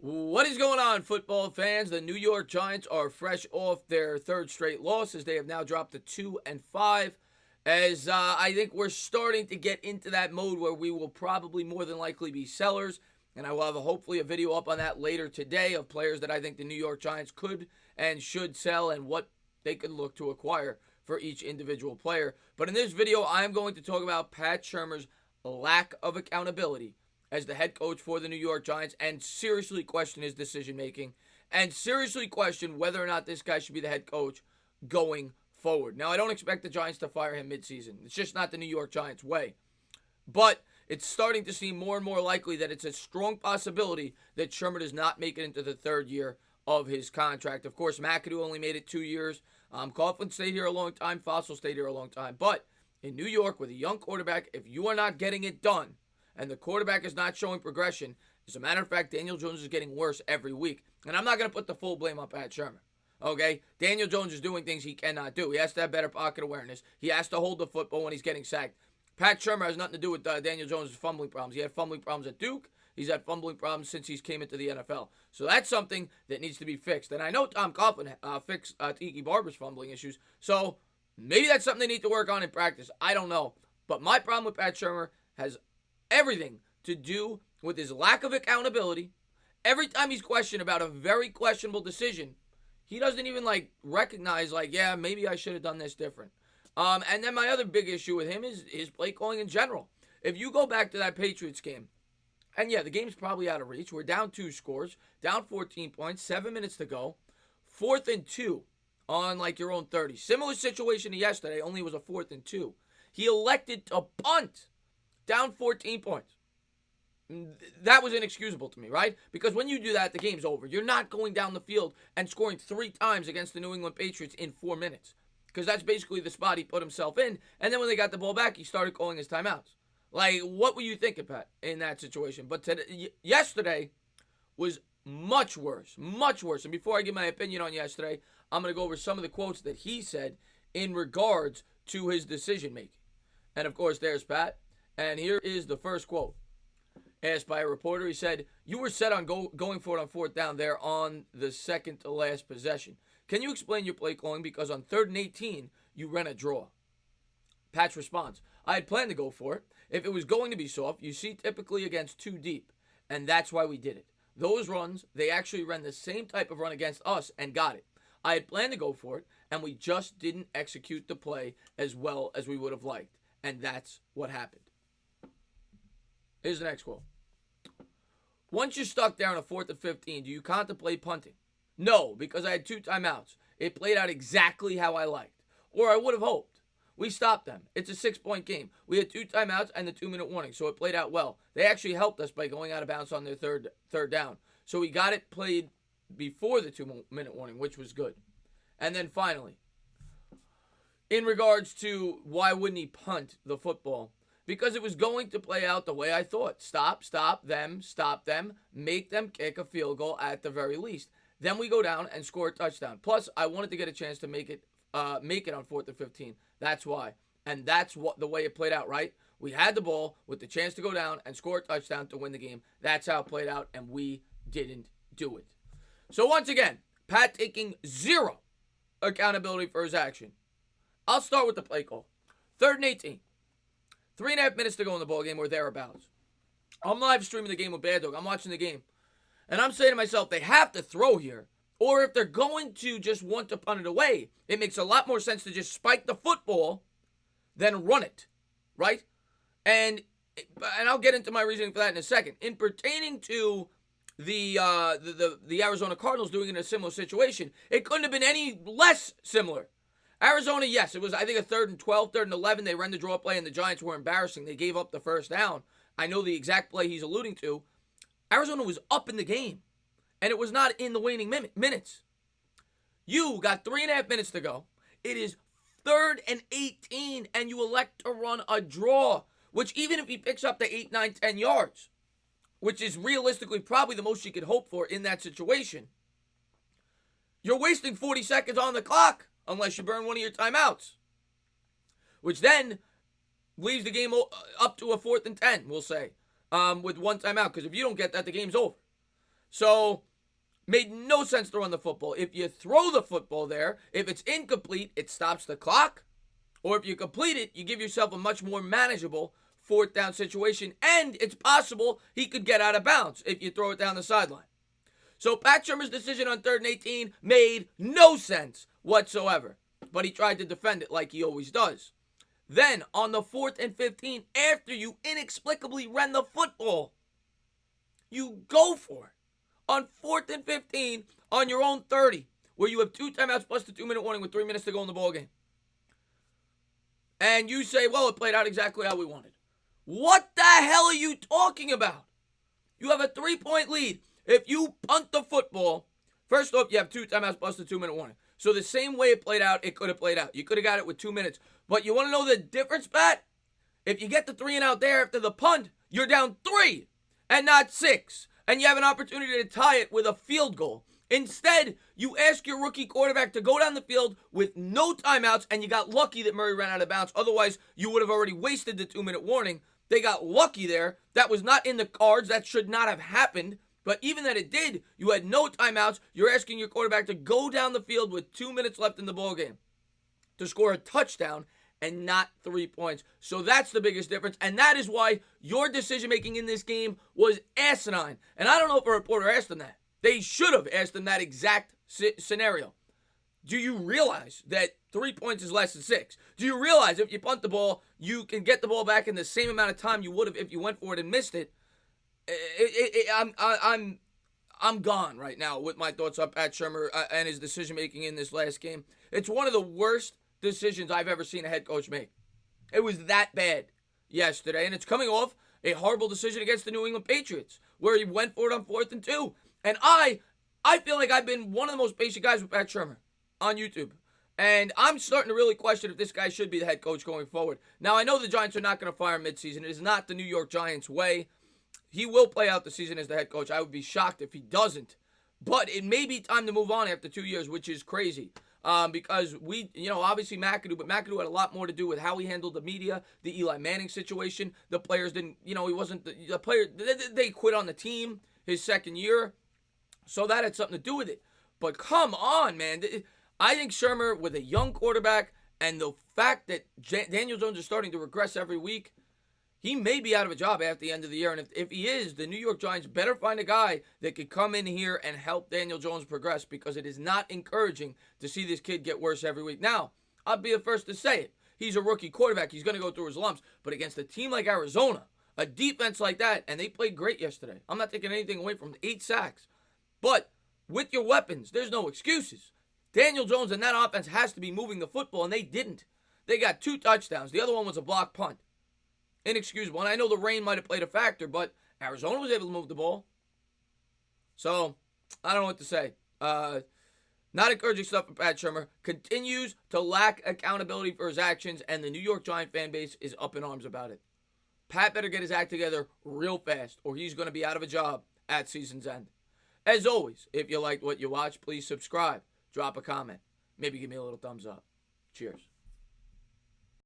What is going on, football fans? The New York Giants are fresh off their third straight loss as they have now dropped to 2-5. As I think we're starting to get into that mode where we will probably more than likely be sellers. And I will have hopefully a video up on that later today of players that I think the New York Giants could and should sell and what they could look to acquire for each individual player. But in this video, I'm going to talk about Pat Shurmur's lack of accountability as the head coach for the New York Giants and seriously question his decision making and seriously question whether or not this guy should be the head coach going forward. Now, I don't expect the Giants to fire him midseason. It's just not the New York Giants way. But it's starting to seem more and more likely that it's a strong possibility that Shurmur does not make it into the third year of his contract. Of course, McAdoo only made it 2 years. Coughlin stayed here a long time. Fossil stayed here a long time. But in New York, with a young quarterback, if you are not getting it done, and the quarterback is not showing progression. As a matter of fact, Daniel Jones is getting worse every week. And I'm not going to put the full blame on Pat Shurmur. Okay? Daniel Jones is doing things he cannot do. He has to have better pocket awareness. He has to hold the football when he's getting sacked. Pat Shurmur has nothing to do with Daniel Jones' fumbling problems. He had fumbling problems at Duke. He's had fumbling problems since he's came into the NFL. So that's something that needs to be fixed. And I know Tom Coughlin fixed Tiki Barber's fumbling issues. So maybe that's something they need to work on in practice. I don't know. But my problem with Pat Shurmur has everything to do with his lack of accountability. Every time he's questioned about a very questionable decision, he doesn't even recognize yeah, maybe I should have done this different. And then my other big issue with him is his play calling in general. If you go back to that Patriots game, and yeah, the game's probably out of reach. We're down 2 scores, down 14 points, 7 minutes to go, 4th and 2 on your own 30. Similar situation to yesterday, only it was a 4th and 2. He elected to punt down 14 points. That was inexcusable to me, right? Because when you do that, the game's over. You're not going down the field and scoring 3 times against the New England Patriots in 4 minutes. Because that's basically the spot he put himself in. And then when they got the ball back, he started calling his timeouts. What were you thinking, Pat, in that situation? But yesterday was much worse. Much worse. And before I give my opinion on yesterday, I'm going to go over some of the quotes that he said in regards to his decision making. And of course, there's Pat. And here is the first quote. Asked by a reporter, he said, "You were set on going for it on 4th down there on the second to last possession. Can you explain your play calling? Because on 3rd and 18, you ran a draw." Pat's response, "I had planned to go for it. If it was going to be soft, you see typically against 2 deep. And that's why we did it. Those runs, they actually ran the same type of run against us and got it. I had planned to go for it, and we just didn't execute the play as well as we would have liked. And that's what happened." Here's the next quote. "Once you're stuck there on a 4th and 15, do you contemplate punting?" "No, because I had 2 timeouts. It played out exactly how I liked. Or I would have hoped. We stopped them. It's a 6-point game. We had 2 timeouts and the 2-minute warning, so it played out well. They actually helped us by going out of bounds on their third down. So we got it played before the 2-minute warning, which was good." And then finally, in regards to why wouldn't he punt the football? Because it was going to play out the way I thought. Stop them, make them kick a field goal at the very least. Then we go down and score a touchdown. Plus, I wanted to get a chance to make it on 4th and 15. That's why. And that's the way it played out, right? We had the ball with the chance to go down and score a touchdown to win the game. That's how it played out, and we didn't do it. So once again, Pat taking 0 accountability for his action. I'll start with the play call. 3rd and 18. 3.5 minutes to go in the ball game or thereabouts. I'm live streaming the game with Bad Dog. I'm watching the game. And I'm saying to myself, they have to throw here. Or if they're going to just want to punt it away, it makes a lot more sense to just spike the football than run it. Right? And I'll get into my reasoning for that in a second. In pertaining to the Arizona Cardinals doing it in a similar situation, it couldn't have been any less similar. Arizona, yes, it was, I think, a 3rd and 12, 3rd and 11. They ran the draw play, and the Giants were embarrassing. They gave up the 1st down. I know the exact play he's alluding to. Arizona was up in the game, and it was not in the waning minutes. You got 3.5 minutes to go. It is 3rd and 18, and you elect to run a draw, which even if he picks up the 8, 9, 10 yards, which is realistically probably the most you could hope for in that situation, you're wasting 40 seconds on the clock. Unless you burn one of your timeouts, which then leaves the game up to a 4th and 10, we'll say, with 1 timeout. Because if you don't get that, the game's over. So, made no sense to run the football. If you throw the football there, if it's incomplete, it stops the clock. Or if you complete it, you give yourself a much more manageable fourth down situation. And it's possible he could get out of bounds if you throw it down the sideline. So Pat Shurmur's decision on 3rd and 18 made no sense whatsoever. But he tried to defend it like he always does. Then, on the 4th and 15, after you inexplicably ran the football, you go for it. On 4th and 15, on your own 30, where you have 2 timeouts plus the 2-minute warning with 3 minutes to go in the ballgame. And you say, well, it played out exactly how we wanted. What the hell are you talking about? You have a 3-point lead. If you punt the football, first off, you have 2 timeouts plus the 2-minute warning. So the same way it played out, it could have played out. You could have got it with 2 minutes. But you want to know the difference, Pat? If you get the 3 and out there after the punt, you're down 3 and not 6. And you have an opportunity to tie it with a field goal. Instead, you ask your rookie quarterback to go down the field with no timeouts, and you got lucky that Murray ran out of bounds. Otherwise, you would have already wasted the 2-minute warning. They got lucky there. That was not in the cards. That should not have happened. But even that it did, you had no timeouts. You're asking your quarterback to go down the field with 2 minutes left in the ballgame to score a touchdown and not 3 points. So that's the biggest difference. And that is why your decision-making in this game was asinine. And I don't know if a reporter asked him that. They should have asked him that exact scenario. Do you realize that 3 points is less than 6? Do you realize if you punt the ball, you can get the ball back in the same amount of time you would have if you went for it and missed it? I'm gone right now with my thoughts on Pat Shurmur and his decision-making in this last game. It's one of the worst decisions I've ever seen a head coach make. It was that bad yesterday, and it's coming off a horrible decision against the New England Patriots, where he went for it on 4th and 2. And I feel like I've been one of the most patient guys with Pat Shurmur on YouTube. And I'm starting to really question if this guy should be the head coach going forward. Now, I know the Giants are not going to fire him midseason. It is not the New York Giants way. He will play out the season as the head coach. I would be shocked if he doesn't. But it may be time to move on after 2 years, which is crazy. Because obviously McAdoo, but McAdoo had a lot more to do with how he handled the media, the Eli Manning situation. The players didn't, he wasn't the player. They quit on the team his second year. So that had something to do with it. But come on, man. I think Shurmur, with a young quarterback and the fact that Daniel Jones is starting to regress every week, he may be out of a job after the end of the year. And if he is, the New York Giants better find a guy that could come in here and help Daniel Jones progress, because it is not encouraging to see this kid get worse every week. Now, I'll be the first to say it. He's a rookie quarterback. He's going to go through his lumps. But against a team like Arizona, a defense like that, and they played great yesterday. I'm not taking anything away from 8 sacks. But with your weapons, there's no excuses. Daniel Jones and that offense has to be moving the football, and they didn't. They got 2 touchdowns. The other one was a blocked punt. Inexcusable. And I know the rain might have played a factor, but Arizona was able to move the ball. So, I don't know what to say. Not encouraging stuff from Pat Shurmur. Continues to lack accountability for his actions, and the New York Giant fan base is up in arms about it. Pat better get his act together real fast, or he's going to be out of a job at season's end. As always, if you liked what you watched, please subscribe, drop a comment, maybe give me a little thumbs up. Cheers.